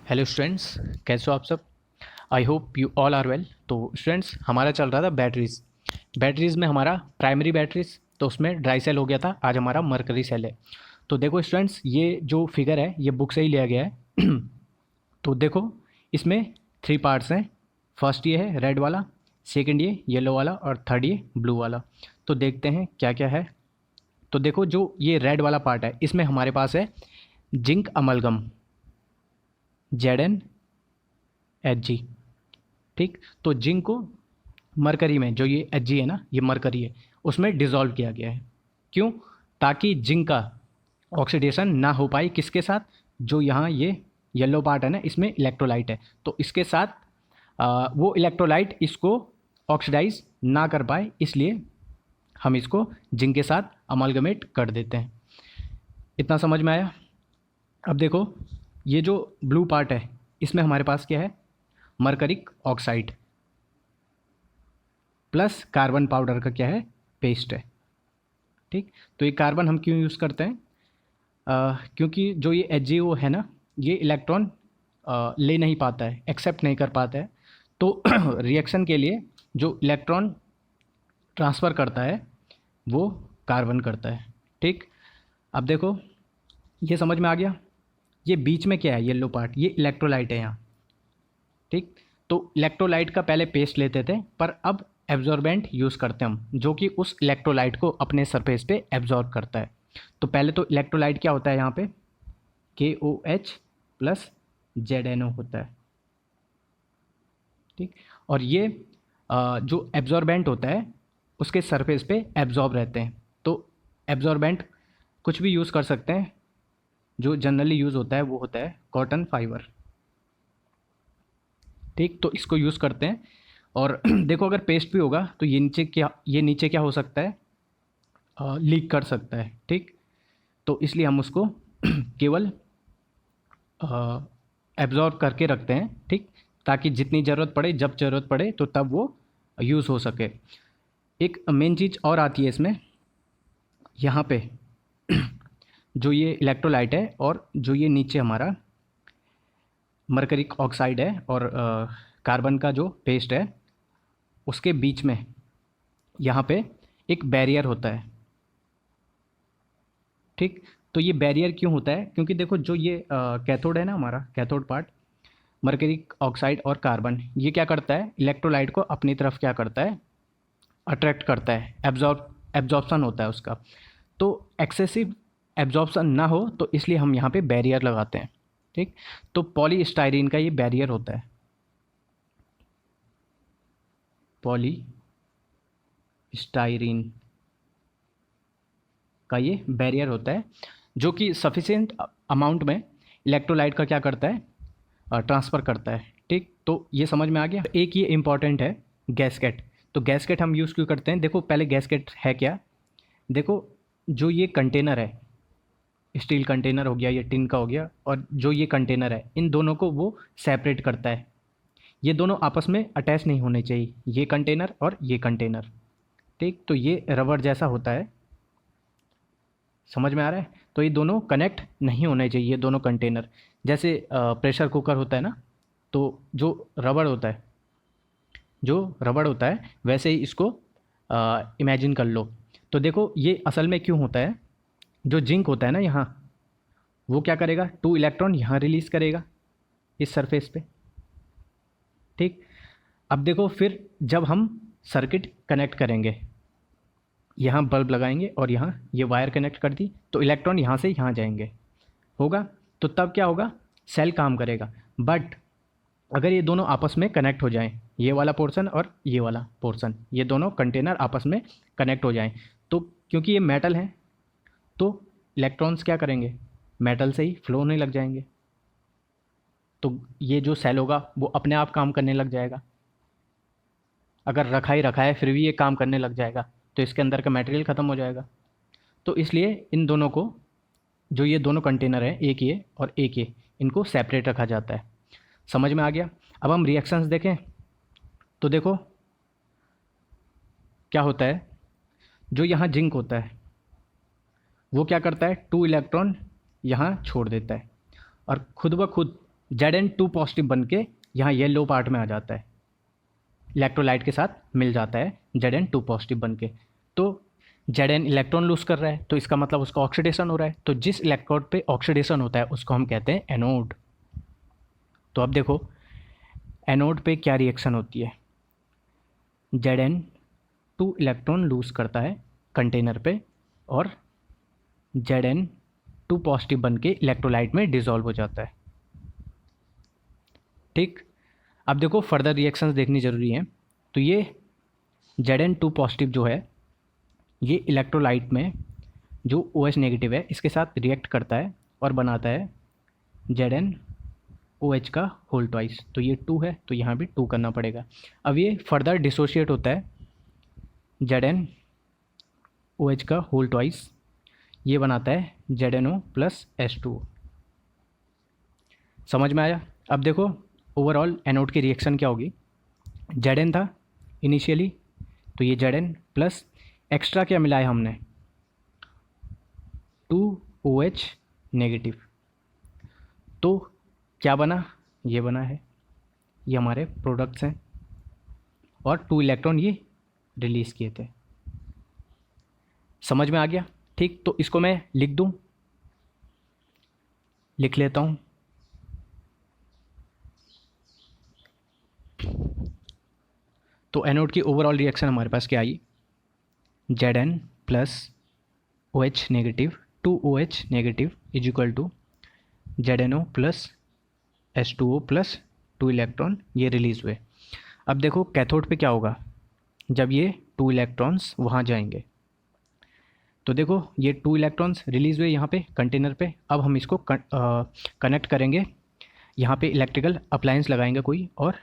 Hello students, कैसे हो आप सब। I hope you all are well. तो स्टूडेंट्स, हमारा चल रहा था बैटरीज़ में हमारा प्राइमरी बैटरीज, तो उसमें ड्राई सेल हो गया था। आज हमारा मरकरी सेल है। तो देखो स्टूडेंट्स, ये जो फिगर है ये बुक से ही लिया गया है। तो देखो, इसमें 3 पार्ट्स हैं। फर्स्ट ये है रेड वाला, सेकंड ये येलो वाला, और थर्ड ये ब्लू वाला। तो देखते हैं क्या क्या है। तो देखो, जो ये रेड वाला पार्ट है इसमें हमारे पास है जिंक अमलगम, ZnHg। ठीक, तो जिंक को मरकरी में, जो ये Hg है ना, ये मरकरी है, उसमें डिज़ोल्व किया गया है। क्यों? ताकि जिंक का ऑक्सीडेशन ना हो पाए किसके साथ, जो यहाँ ये येलो पार्ट है ना, इसमें इलेक्ट्रोलाइट है, तो इसके साथ वो इलेक्ट्रोलाइट इसको ऑक्सीडाइज ना कर पाए, इसलिए हम इसको जिंक के साथ अमालगमेट कर देते हैं। इतना समझ में आया। अब देखो, ये जो ब्लू पार्ट है इसमें हमारे पास क्या है, मरकरिक ऑक्साइड प्लस कार्बन पाउडर का क्या है, पेस्ट है। ठीक, तो ये कार्बन हम क्यों यूज़ करते हैं? क्योंकि जो ये HgO है ना, ये इलेक्ट्रॉन ले नहीं पाता है, एक्सेप्ट नहीं कर पाता है। तो रिएक्शन के लिए जो इलेक्ट्रॉन ट्रांसफ़र करता है वो कार्बन करता है। ठीक, अब देखो, ये समझ में आ गया। ये बीच में क्या है, येलो पार्ट, ये इलेक्ट्रोलाइट है यहाँ। ठीक, तो इलेक्ट्रोलाइट का पहले पेस्ट लेते थे, पर अब एब्जॉर्बेंट यूज़ करते हैं हम, जो कि उस इलेक्ट्रोलाइट को अपने सरफेस पे एब्जॉर्ब करता है। तो पहले तो इलेक्ट्रोलाइट क्या होता है यहाँ पे, KOH प्लस ZnO होता है। ठीक, और ये जो एब्जॉर्बेंट होता है उसके सरफेस पे एब्जॉर्ब रहते हैं। तो एब्जॉर्बेंट कुछ भी यूज़ कर सकते हैं। जो जनरली यूज़ होता है वो होता है कॉटन फाइबर। ठीक, तो इसको यूज़ करते हैं। और देखो, अगर पेस्ट भी होगा तो ये नीचे क्या हो सकता है, लीक कर सकता है। ठीक, तो इसलिए हम उसको केवल एब्जॉर्ब करके रखते हैं। ठीक, ताकि जितनी ज़रूरत पड़े, जब ज़रूरत पड़े तो तब वो यूज़ हो सके। एक मेन चीज़ और आती है इसमें, यहाँ पे जो ये इलेक्ट्रोलाइट है और जो ये नीचे हमारा मरकरिक ऑक्साइड है और कार्बन का जो पेस्ट है, उसके बीच में यहाँ पे एक बैरियर होता है। ठीक, तो ये बैरियर क्यों होता है? क्योंकि देखो, जो ये कैथोड है ना, हमारा कैथोड पार्ट, मरकरिक ऑक्साइड और कार्बन, ये क्या करता है, इलेक्ट्रोलाइट को अपनी तरफ क्या करता है, अट्रैक्ट करता है, एब्जॉर्प्शन होता है उसका। तो एक्सेसिव एब्जॉर्प्शन ना हो, तो इसलिए हम यहाँ पे बैरियर लगाते हैं। ठीक, तो पॉलीस्टाइरीन का ये बैरियर होता है, पॉलीस्टाइरीन का ये बैरियर होता है, जो कि सफिशिएंट अमाउंट में इलेक्ट्रोलाइट का क्या करता है, ट्रांसफ़र करता है। ठीक, तो ये समझ में आ गया। एक ये इम्पॉर्टेंट है, गैसकेट। तो गैसकेट हम यूज़ क्यों करते हैं? देखो, पहले गैसकेट है क्या। देखो, जो ये कंटेनर है, स्टील कंटेनर हो गया, ये टिन का हो गया, और जो ये कंटेनर है, इन दोनों को वो सेपरेट करता है। ये दोनों आपस में अटैच नहीं होने चाहिए, ये कंटेनर और ये कंटेनर। ठीक, तो ये रबर जैसा होता है, समझ में आ रहा है। तो ये दोनों कनेक्ट नहीं होने चाहिए, ये दोनों कंटेनर। जैसे प्रेशर कुकर होता है ना, तो जो रबड़ होता है वैसे ही इसको इमेजिन कर लो। तो देखो, ये असल में क्यों होता है, जो जिंक होता है ना यहाँ, वो क्या करेगा, 2 इलेक्ट्रॉन यहाँ रिलीज़ करेगा इस सरफेस पे। ठीक, अब देखो, फिर जब हम सर्किट कनेक्ट करेंगे, यहाँ बल्ब लगाएंगे और यहाँ ये वायर कनेक्ट कर दी, तो इलेक्ट्रॉन यहाँ से यहाँ जाएंगे, होगा। तो तब क्या होगा, सेल काम करेगा। बट अगर ये दोनों आपस में कनेक्ट हो जाएं, ये वाला पोर्शन और ये वाला पोर्शन, ये दोनों कंटेनर आपस में कनेक्ट हो जाएं, तो क्योंकि ये मेटल है, तो इलेक्ट्रॉन्स क्या करेंगे, मेटल से ही फ्लो होने लग जाएंगे। तो ये जो सेल होगा वो अपने आप काम करने लग जाएगा। अगर रखा ही रखा है फिर भी ये काम करने लग जाएगा, तो इसके अंदर का मटेरियल ख़त्म हो जाएगा। तो इसलिए इन दोनों को, जो ये दोनों कंटेनर हैं, एक ये और एक ये, इनको सेपरेट रखा जाता है। समझ में आ गया। अब हम रिएक्शंस देखें, तो देखो क्या होता है, जो यहाँ जिंक होता है वो क्या करता है, 2 इलेक्ट्रॉन यहाँ छोड़ देता है, और खुद ब खुद Zn2 पॉजिटिव बन के यहाँ येलो पार्ट में आ जाता है, इलेक्ट्रोलाइट के साथ मिल जाता है Zn2 पॉजिटिव बन के। तो Zn इलेक्ट्रॉन लूज कर रहा है, तो इसका मतलब उसका ऑक्सीडेशन हो रहा है। तो जिस इलेक्ट्रोड पे ऑक्सीडेशन होता है उसको हम कहते हैं एनोड। तो अब देखो एनोड पे क्या रिएक्शन होती है। Zn2 इलेक्ट्रॉन लूज करता है कंटेनर पे और Zn2 पॉजिटिव बन के इलेक्ट्रोलाइट में डिसॉल्व हो जाता है। ठीक, अब देखो फर्दर रिएक्शंस देखनी ज़रूरी हैं। तो ये Zn2 पॉजिटिव जो है ये इलेक्ट्रोलाइट में जो OH नेगेटिव है इसके साथ रिएक्ट करता है और बनाता है ZnOH का होल ट्वाइस। तो ये 2 है तो यहाँ भी 2 करना पड़ेगा। अब ये फर्दर डिसोशिएट होता है ZnOH का होल ट्वाइस, ये बनाता है ZnO प्लस H2O। समझ में आया? अब देखो ओवरऑल एनोड की रिएक्शन क्या होगी। Zn था इनिशियली, तो ये Zn प्लस एक्स्ट्रा क्या मिला है हमने 2OH नेगेटिव, तो क्या बना, ये बना है, ये हमारे प्रोडक्ट्स हैं और 2 इलेक्ट्रॉन ये रिलीज़ किए थे। समझ में आ गया? ठीक, तो इसको मैं लिख दूं, लिख लेता हूं। तो एनोड की ओवरऑल रिएक्शन हमारे पास क्या आई, Zn plus OH negative 2OH negative is equal to ZnO plus H2O plus 2 electron ये रिलीज़ हुए। अब देखो कैथोड पे क्या होगा जब ये 2 इलेक्ट्रॉन्स वहाँ जाएंगे। तो देखो ये 2 इलेक्ट्रॉन्स रिलीज़ हुए यहाँ पे कंटेनर पे। अब हम इसको कनेक्ट करेंगे, यहाँ पे इलेक्ट्रिकल अप्लायंस लगाएंगे कोई और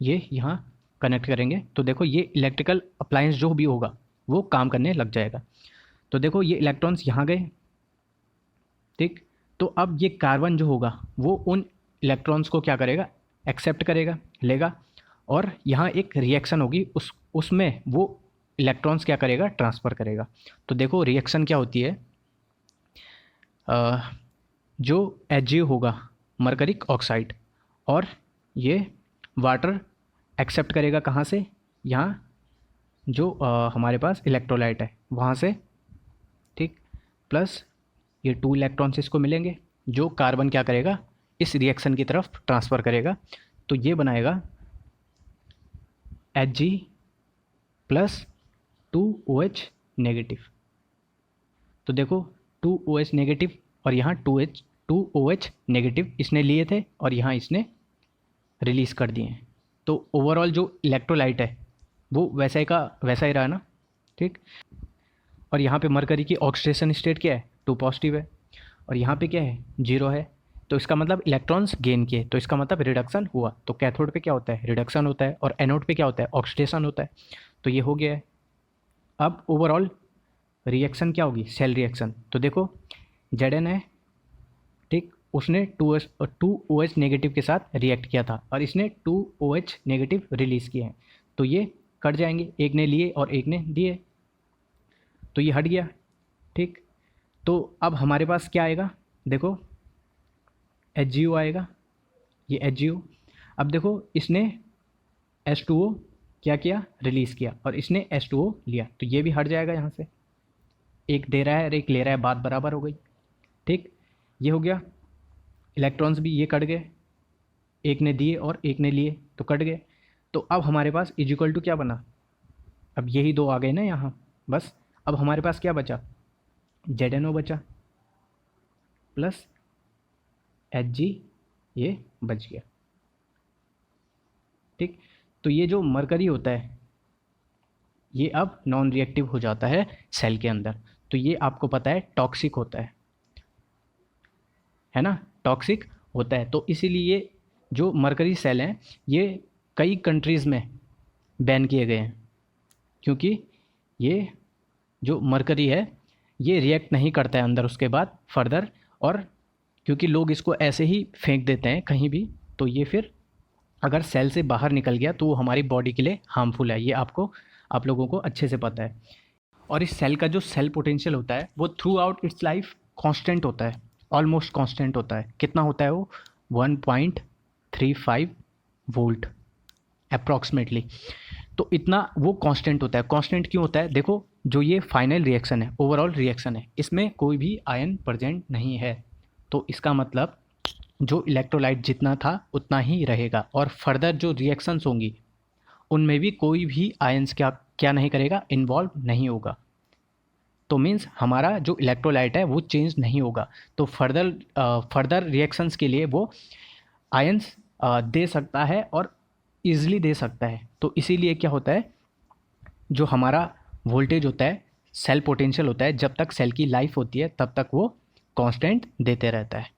ये यहाँ कनेक्ट करेंगे। तो देखो ये इलेक्ट्रिकल अप्लायंस जो भी होगा वो काम करने लग जाएगा। तो देखो ये इलेक्ट्रॉन्स यहाँ गए, ठीक। तो अब ये कार्बन जो होगा वो उन इलेक्ट्रॉन्स को क्या करेगा, एक्सेप्ट करेगा, लेगा, और यहाँ एक रिएक्शन होगी उसमें वो इलेक्ट्रॉन्स क्या करेगा, ट्रांसफ़र करेगा। तो देखो रिएक्शन क्या होती है, जो HgO होगा मरकरिक ऑक्साइड और ये वाटर एक्सेप्ट करेगा कहाँ से, यहाँ जो हमारे पास इलेक्ट्रोलाइट है वहाँ से, ठीक। प्लस ये 2 इलेक्ट्रॉन्स इसको मिलेंगे जो कार्बन क्या करेगा, इस रिएक्शन की तरफ ट्रांसफ़र करेगा। तो ये बनाएगा Hg प्लस 2OH नेगेटिव। तो देखो 2OH नेगेटिव और यहाँ 2OH नेगेटिव इसने लिए थे और यहाँ इसने रिलीज़ कर दिए हैं। तो ओवरऑल जो इलेक्ट्रोलाइट है वो वैसा ही का वैसा ही रहा ना, ठीक। और यहाँ पे मरकरी की ऑक्सीडेशन स्टेट क्या है, 2 पॉजिटिव है, और यहाँ पे क्या है, 0 है। तो इसका मतलब इलेक्ट्रॉन्स गेन किए, तो इसका मतलब रिडक्शन हुआ। तो कैथोड पे क्या होता है, रिडक्शन होता है, और एनोड पे क्या होता है, ऑक्सीडेशन होता है। तो ये हो गया है। अब ओवरऑल रिएक्शन क्या होगी, सेल रिएक्शन। तो देखो Zn है, ठीक, उसने 2OH नेगेटिव के साथ रिएक्ट किया था और इसने 2OH नेगेटिव रिलीज़ किए हैं। तो ये कट जाएंगे, एक ने लिए और एक ने दिए, तो ये हट गया, ठीक। तो अब हमारे पास क्या आएगा, देखो HgO आएगा, ये HgO। अब देखो इसने H2O क्या किया, रिलीज़ किया, और इसने H2O लिया, तो ये भी हट जाएगा यहाँ से। एक दे रहा है और एक ले रहा है, बात बराबर हो गई, ठीक। ये हो गया, इलेक्ट्रॉन्स भी ये कट गए, एक ने दिए और एक ने लिए तो कट गए। तो अब हमारे पास इज इक्वल टू क्या बना, अब यही 2 आ गए ना यहाँ, बस। अब हमारे पास क्या बचा, ZnO बचा प्लस Hg, ये बच गया, ठीक। तो ये जो मरकरी होता है ये अब नॉन रिएक्टिव हो जाता है सेल के अंदर। तो ये आपको पता है टॉक्सिक होता है ना, टॉक्सिक होता है। तो इसीलिए जो मरकरी सेल हैं ये कई कंट्रीज़ में बैन किए गए हैं, क्योंकि ये जो मरकरी है ये रिएक्ट नहीं करता है अंदर उसके बाद फर्दर, और क्योंकि लोग इसको ऐसे ही फेंक देते हैं कहीं भी, तो ये फिर अगर सेल से बाहर निकल गया तो वो हमारी बॉडी के लिए हार्मफुल है। ये आप लोगों को अच्छे से पता है। और इस सेल का जो सेल पोटेंशियल होता है वो through out it's life constant होता है, ऑलमोस्ट कांस्टेंट होता है। कितना होता है वो, 1.35 वोल्ट अप्रॉक्सीमेटली। तो इतना वो कांस्टेंट होता है। कांस्टेंट क्यों होता है? देखो, जो ये फाइनल रिएक्शन है, ओवरऑल रिएक्शन है, इसमें कोई भी आयन प्रेजेंट नहीं है। तो इसका मतलब जो इलेक्ट्रोलाइट जितना था उतना ही रहेगा, और फर्दर जो रिएक्शंस होंगी उनमें भी कोई भी आयन्स क्या क्या नहीं करेगा, इन्वॉल्व नहीं होगा। तो मीन्स हमारा जो इलेक्ट्रोलाइट है वो चेंज नहीं होगा। तो फर्दर रिएक्शंस के लिए वो आयन्स दे सकता है और ईजिली दे सकता है। तो इसीलिए क्या होता है, जो हमारा वोल्टेज होता है, सेल पोटेंशियल होता है, जब तक सेल की लाइफ होती है तब तक वो कांस्टेंट देते रहता है।